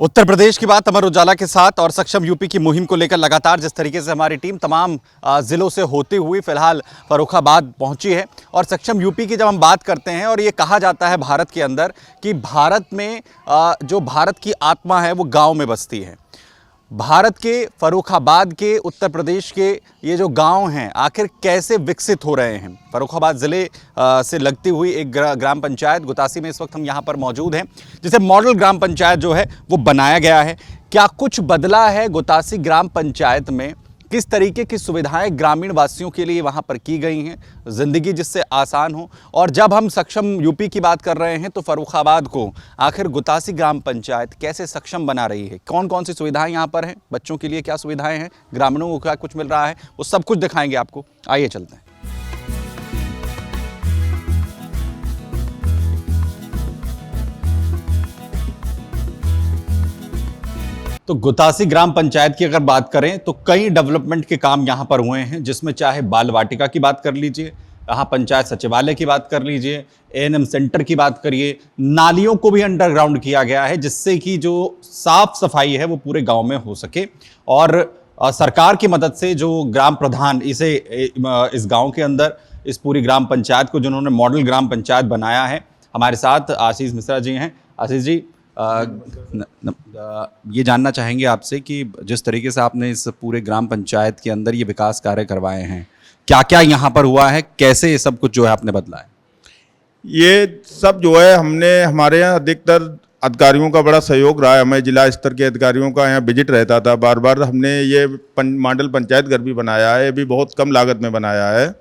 उत्तर प्रदेश की बात अमर उजाला के साथ और सक्षम यूपी की मुहिम को लेकर लगातार जिस तरीके से हमारी टीम तमाम जिलों से होती हुई फिलहाल फर्रुखाबाद पहुंची है। और सक्षम यूपी की जब हम बात करते हैं और ये कहा जाता है भारत के अंदर कि भारत में जो भारत की आत्मा है वो गांव में बसती है। भारत के फर्रुखाबाद के उत्तर प्रदेश के ये जो गांव हैं आखिर कैसे विकसित हो रहे हैं। फर्रुखाबाद ज़िले से लगती हुई एक ग्राम पंचायत गुतासी में इस वक्त हम यहाँ पर मौजूद हैं, जिसे मॉडल ग्राम पंचायत जो है वो बनाया गया है। क्या कुछ बदला है गुतासी ग्राम पंचायत में? किस तरीके की सुविधाएं ग्रामीण वासियों के लिए वहां पर की गई हैं, ज़िंदगी जिससे आसान हो? और जब हम सक्षम यूपी की बात कर रहे हैं तो फर्रुखाबाद को आखिर गुतासी ग्राम पंचायत कैसे सक्षम बना रही है? कौन कौन सी सुविधाएं यहां पर हैं? बच्चों के लिए क्या सुविधाएं हैं? ग्रामीणों को क्या कुछ मिल रहा है? वो सब कुछ दिखाएंगे आपको। आइए चलते हैं। तो गुतासी ग्राम पंचायत की अगर बात करें तो कई डेवलपमेंट के काम यहाँ पर हुए हैं, जिसमें चाहे बाल वाटिका की बात कर लीजिए, यहाँ पंचायत सचिवालय की बात कर लीजिए, एएनएम सेंटर की बात करिए, नालियों को भी अंडरग्राउंड किया गया है जिससे कि जो साफ सफाई है वो पूरे गांव में हो सके। और सरकार की मदद से जो ग्राम प्रधान इस गाँव के अंदर इस पूरी ग्राम पंचायत को जिन्होंने मॉडल ग्राम पंचायत बनाया है, हमारे साथ आशीष मिश्रा जी हैं। आशीष जी, ये जानना चाहेंगे आपसे कि जिस तरीके से आपने इस पूरे ग्राम पंचायत के अंदर ये विकास कार्य करवाए हैं, क्या क्या यहाँ पर हुआ है, कैसे ये सब कुछ जो है आपने बदला है? ये सब जो है हमारे यहाँ अधिकतर अधिकारियों का बड़ा सहयोग रहा है। हमें जिला स्तर के अधिकारियों का यहाँ विजिट रहता था बार बार। हमने ये मॉडल पंचायत घर भी बनाया है, ये भी बहुत कम लागत में बनाया है।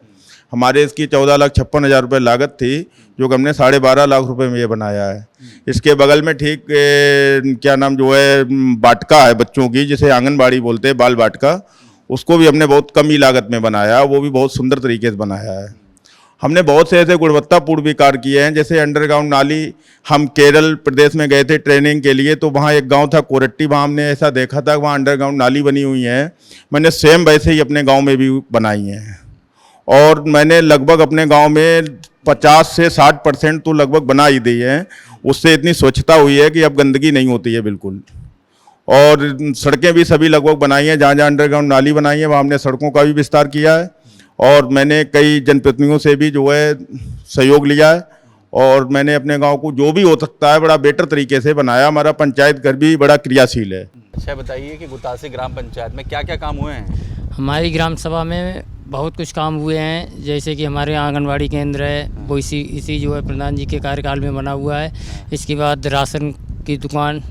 हमारे इसकी 14,56,000 रुपये लागत थी, जो कि हमने 12.5 लाख रुपए में ये बनाया है। इसके बगल में ठीक क्या नाम जो है बाटका है बच्चों की, जिसे आंगनबाड़ी बोलते हैं, बाल बाटका, उसको भी हमने बहुत कम ही लागत में बनाया, वो भी बहुत सुंदर तरीके से बनाया है। हमने बहुत से ऐसे गुणवत्तापूर्ण भी कार्य किए हैं, जैसे अंडरग्राउंड नाली। हम केरल प्रदेश में गए थे ट्रेनिंग के लिए, तो वहाँ एक गाँव था कोरट्टी, वहाँ हमने ऐसा देखा था वहाँ अंडरग्राउंड नाली बनी हुई है। मैंने सेम वैसे ही अपने गाँव में भी बनाई हैं। और मैंने लगभग अपने गांव में 50 से 60% तो लगभग बना ही दी है। उससे इतनी स्वच्छता हुई है कि अब गंदगी नहीं होती है बिल्कुल। और सड़कें भी सभी लगभग बनाई हैं, जहाँ जहाँ अंडरग्राउंड नाली बनाई है वहाँ हमने सड़कों का भी विस्तार किया है। और मैंने कई जनप्रतिनिधियों से भी जो है सहयोग लिया है, और मैंने अपने गाँव को जो भी हो सकता है बड़ा बेटर तरीके से बनाया। हमारा पंचायत घर भी बड़ा क्रियाशील है। अच्छा बताइए कि गुतासी ग्राम पंचायत में क्या क्या काम हुए हैं? हमारी ग्राम सभा में बहुत कुछ काम हुए हैं, जैसे कि हमारे यहाँ आंगनबाड़ी केंद्र है, वो इसी जो है प्रधान जी के कार्यकाल में बना हुआ है। इसके बाद राशन की दुकान,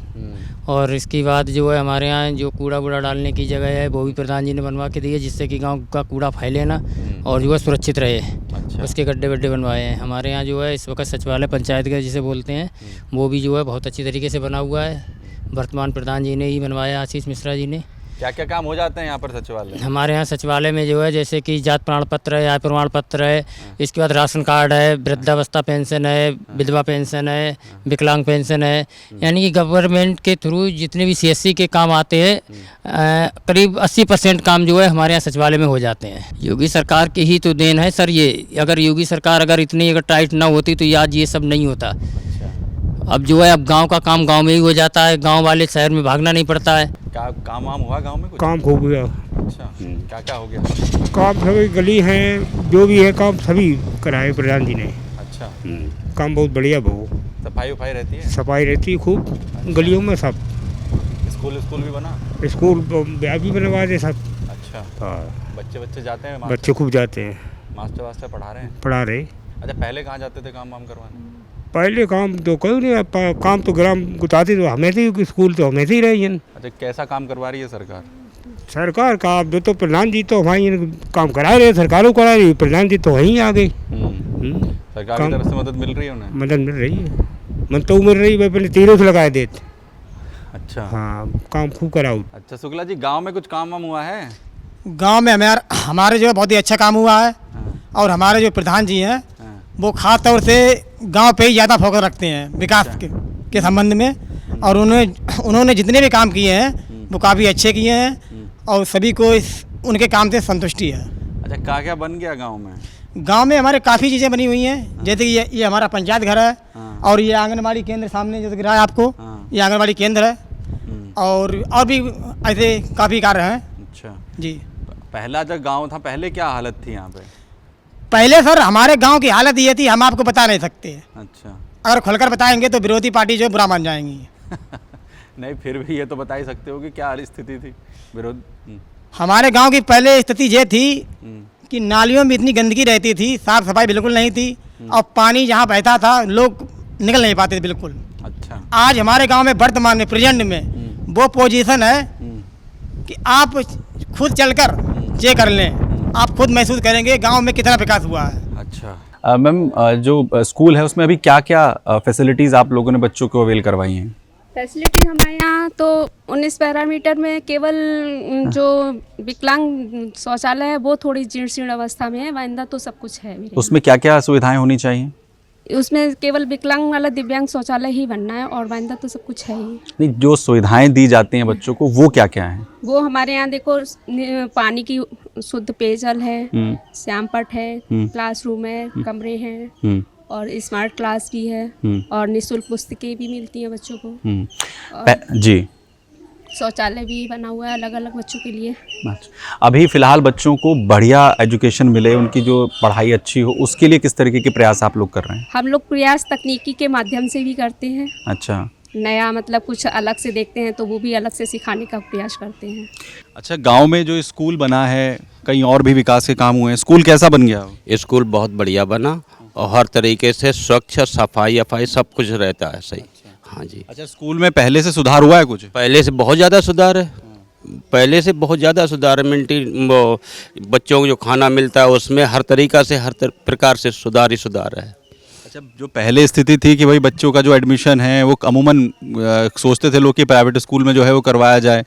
और इसके बाद जो है हमारे यहाँ जो कूड़ा वूड़ा डालने की जगह है वो भी प्रधान जी ने बनवा के दी है, जिससे कि गांव का कूड़ा फैले ना और जो है सुरक्षित रहे। अच्छा। उसके गड्ढे वड्ढे बनवाए हैं। हमारे यहाँ जो है इस वक्त सचिवालय पंचायत का जिसे बोलते हैं, वो भी जो है बहुत अच्छी तरीके से बना हुआ है। वर्तमान प्रधान जी ने ही बनवाया, आशीष मिश्रा जी ने। क्या क्या काम हो जाते हैं यहाँ पर सचिवालय? हमारे यहाँ सचिवालय में जो है जैसे कि जात प्रमाण पत्र है, आय प्रमाण पत्र है, इसके बाद राशन कार्ड है, वृद्धावस्था पेंशन है, विधवा पेंशन है, विकलांग पेंशन है। यानी कि गवर्नमेंट के थ्रू जितने भी CSC के काम आते हैं, करीब 80% काम जो है हमारे यहाँ सचिवालय में हो जाते हैं। योगी सरकार की ही तो देन है सर ये। अगर योगी सरकार अगर इतनी अगर टाइट ना होती तो आज ये सब नहीं होता। अब जो है अब गांव का काम गांव में ही हो जाता है, गांव वाले शहर में भागना नहीं पड़ता है। क्या काम वाम हुआ गांव में कुछ? काम खूब हुआ। अच्छा, क्या क्या हो गया? काम सभी गली हैं, जो भी है काम सभी कराए प्रधान जी ने। अच्छा, काम बहुत बढ़िया बहु। सफाई वफाई रहती है? सफाई रहती है खूब। अच्छा। गलियों में सब। स्कूल भी बना? स्कूल भी बनवा दे सब। अच्छा। हाँ। बच्चे जाते हैं? बच्चे खूब जाते हैं। मास्टर वास्टर पढ़ा रहे हैं? पढ़ा रहे। अच्छा, पहले कहाँ जाते थे काम वाम करवाने? पहले काम तो कहीं नहीं, काम तो ग्राम गुताती तो हमें से, स्कूल तो हमें से ही रही है। अच्छा, कैसा काम करवा रही है सरकार? सरकार का अब तो प्रधान जी तो हमारी काम करा रहे, सरकारों करा रही, प्रधान जी तो वहीं आ गई। सरकार की तरफ से मदद मिल रही है उन्हें? मदद मिल रही है, मन तो मिल रही है, पहले तीरों से लगाए देते। अच्छा। हाँ, काम खूब कराओ। अच्छा शुक्ला जी, गांव में कुछ काम वाम हुआ है? गांव में हमारे जो है बहुत ही अच्छा काम हुआ है। और हमारे जो प्रधान जी हैं वो खास तौर से गांव पे ही ज़्यादा फोकस रखते हैं विकास के संबंध में। और उन्होंने जितने भी काम किए हैं वो काफ़ी अच्छे किए हैं, और सभी को उनके काम से संतुष्टि है। अच्छा, क्या बन गया गांव में? गांव में हमारे काफ़ी चीज़ें बनी हुई हैं, जैसे कि ये हमारा पंचायत घर है, और ये आंगनबाड़ी केंद्र सामने जो दिख रहा है आपको, ये आंगनबाड़ी केंद्र है। और भी ऐसे काफ़ी कार्य हैं अच्छा, जी। पहला जो गांव था, पहले क्या हालत थी यहाँ पे? पहले सर हमारे गांव की हालत ये थी, हम आपको बता नहीं सकते। अच्छा अगर खुलकर बताएंगे तो विरोधी पार्टी जो बुरा मान जाएंगी। नहीं, फिर भी ये तो बता ही सकते हो कि क्या स्थिति थी विरोध। हमारे गांव की पहले स्थिति ये थी कि नालियों में इतनी गंदगी रहती थी, साफ सफाई बिल्कुल नहीं थी, और पानी जहाँ बहता था लोग निकल नहीं पाते थे बिल्कुल। अच्छा, आज हमारे गांव में वर्तमान में प्रेजेंट में वो पोजीशन है कि आप खुद चलकर चेक कर लें, आप खुद महसूस करेंगे गांव में कितना विकास हुआ है। अच्छा। मैम, जो स्कूल है उसमें अभी क्या क्या फैसिलिटीज़ आप लोगों ने बच्चों को अवेल करवाई हैं? फैसिलिटी हमारे यहाँ तो 19 पैरामीटर में केवल जो विकलांग शौचालय है वो थोड़ी जीर्ण शीर्ण अवस्था में है, वाइंदा तो सब कुछ है मेरे उसमें क्या क्या सुविधाएं होनी चाहिए? यहाँ। उसमें केवल विकलांग वाला दिव्यांग शौचालय ही बनना है और वाइंदा तो सब कुछ है ही। नहीं, जो सुविधाएं दी जाती हैं बच्चों को वो क्या क्या हैं? वो हमारे यहाँ देखो पानी की शुद्ध पेयजल है, श्यामपट है, क्लासरूम है, कमरे हैं और स्मार्ट क्लास भी है और निःशुल्क पुस्तकें भी मिलती हैं बच्चों को। जी, शौचालय भी बना हुआ है अलग अलग बच्चों के लिए। अच्छा। अभी फ़िलहाल बच्चों को बढ़िया एजुकेशन मिले, उनकी जो पढ़ाई अच्छी हो, उसके लिए किस तरीके के प्रयास आप लोग कर रहे हैं? हम लोग प्रयास तकनीकी के माध्यम से भी करते हैं। अच्छा, नया मतलब कुछ अलग से देखते हैं तो वो भी अलग से सिखाने का प्रयास करते हैं। अच्छा, गांव में जो स्कूल बना है, कहीं और भी विकास के काम हुए हैं, स्कूल कैसा बन गया? स्कूल बहुत बढ़िया बना और हर तरीके से स्वच्छ, सफाई सब कुछ रहता है सही। हाँ जी। अच्छा, स्कूल में पहले से सुधार हुआ है कुछ? पहले से बहुत ज़्यादा सुधार है, पहले से बहुत ज़्यादा सुधार है। वो बच्चों को जो खाना मिलता है उसमें हर तरीक़ा से हर प्रकार से सुधार ही सुधार है। अच्छा, जो पहले स्थिति थी कि भाई बच्चों का जो एडमिशन है वो अमूमन सोचते थे लोग कि प्राइवेट स्कूल में जो है वो करवाया जाए,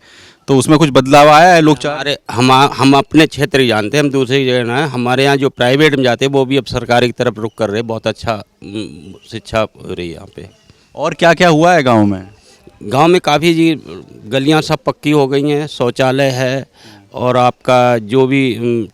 तो उसमें कुछ बदलाव आया है? लोग चाह अरे हम अपने क्षेत्र ही जानते हैं, हम दूसरी जगह ना है। हमारे यहाँ जो प्राइवेट में जाते हैं वो भी अब सरकारी की तरफ रुख कर रहे हैं, बहुत अच्छा शिक्षा हो रही है यहाँ पे। और क्या क्या हुआ है गांव में? गांव में काफ़ी जी गलियां सब पक्की हो गई हैं, शौचालय है और आपका जो भी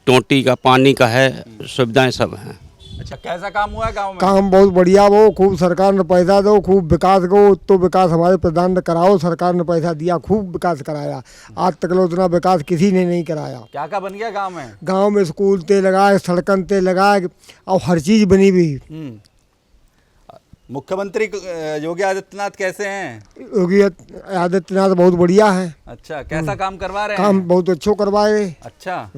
टोंटी का पानी का है, सुविधाएं सब हैं। अच्छा, कैसा काम हुआ है गांव में? काम बहुत बढ़िया वो, खूब सरकार ने पैसा दो, खूब विकास को, तो विकास हमारे प्रधान ने कराओ, सरकार ने पैसा दिया, खूब विकास कराया। आज तक उतना विकास किसी ने नहीं कराया। क्या क्या बन गया गांव में? गांव में स्कूल ते लगाए, सड़कन ते लगाए और हर चीज़ बनी हुई। मुख्यमंत्री योगी आदित्यनाथ कैसे हैं? योगी आदित्यनाथ बहुत बढ़िया है। अच्छा, कैसा काम करवा रहे हैं? काम बहुत अच्छो करवाए। अच्छा,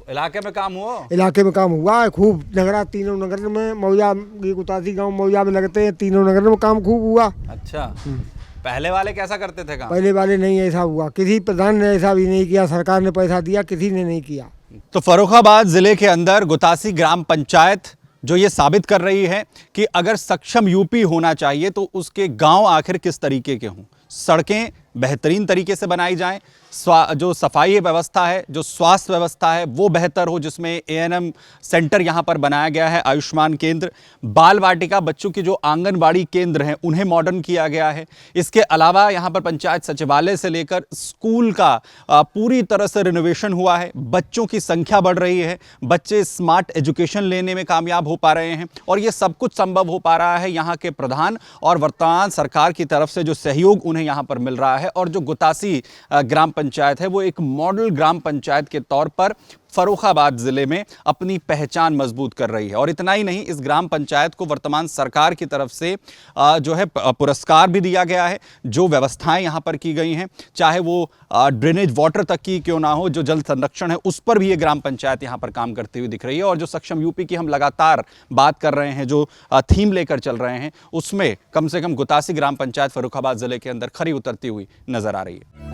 इलाके में काम हुआ? इलाके में काम हुआ है खूब। नगरा तीनों नगर में, मौजा गुतासी गाँव मौजा में लगते हैं, तीनों नगर में काम खूब हुआ। अच्छा, पहले वाले कैसा करते थे काम? पहले वाले नहीं ऐसा हुआ, किसी प्रधान ने ऐसा भी नहीं किया, सरकार ने पैसा दिया, किसी ने नहीं किया। तो फर्रुखाबाद जिले के अंदर गुतासी ग्राम पंचायत जो ये साबित कर रही है कि अगर सक्षम यूपी होना चाहिए तो उसके गांव आखिर किस तरीके के हों। सड़कें बेहतरीन तरीके से बनाई जाएं, जो सफाई व्यवस्था है, जो स्वास्थ्य व्यवस्था है वो बेहतर हो, जिसमें एएनएम सेंटर यहाँ पर बनाया गया है, आयुष्मान केंद्र, बाल वाटिका, बच्चों की जो आंगनबाड़ी केंद्र हैं उन्हें मॉडर्न किया गया है। इसके अलावा यहाँ पर पंचायत सचिवालय से लेकर स्कूल का पूरी तरह से रिनोवेशन हुआ है। बच्चों की संख्या बढ़ रही है, बच्चे स्मार्ट एजुकेशन लेने में कामयाब हो पा रहे हैं और ये सब कुछ संभव हो पा रहा है यहाँ के प्रधान और वर्तमान सरकार की तरफ से जो सहयोग उन्हें यहाँ पर मिल रहा है। और जो गुतासी ग्राम पंचायत है वो एक मॉडल ग्राम पंचायत के तौर पर फर्रुखाबाद जिले में अपनी पहचान मजबूत कर रही है। और इतना ही नहीं, इस ग्राम पंचायत को वर्तमान सरकार की तरफ से जो है पुरस्कार भी दिया गया है। जो व्यवस्थाएं यहाँ पर की गई हैं, चाहे वो ड्रेनेज वाटर तक की क्यों ना हो, जो जल संरक्षण है उस पर भी ये ग्राम पंचायत यहाँ पर काम करती हुई दिख रही है। और जो सक्षम यूपी की हम लगातार बात कर रहे हैं, जो थीम लेकर चल रहे हैं, उसमें कम से कम गुतासी ग्राम पंचायत फर्रुखाबाद जिले के अंदर खरी उतरती हुई नजर आ रही है।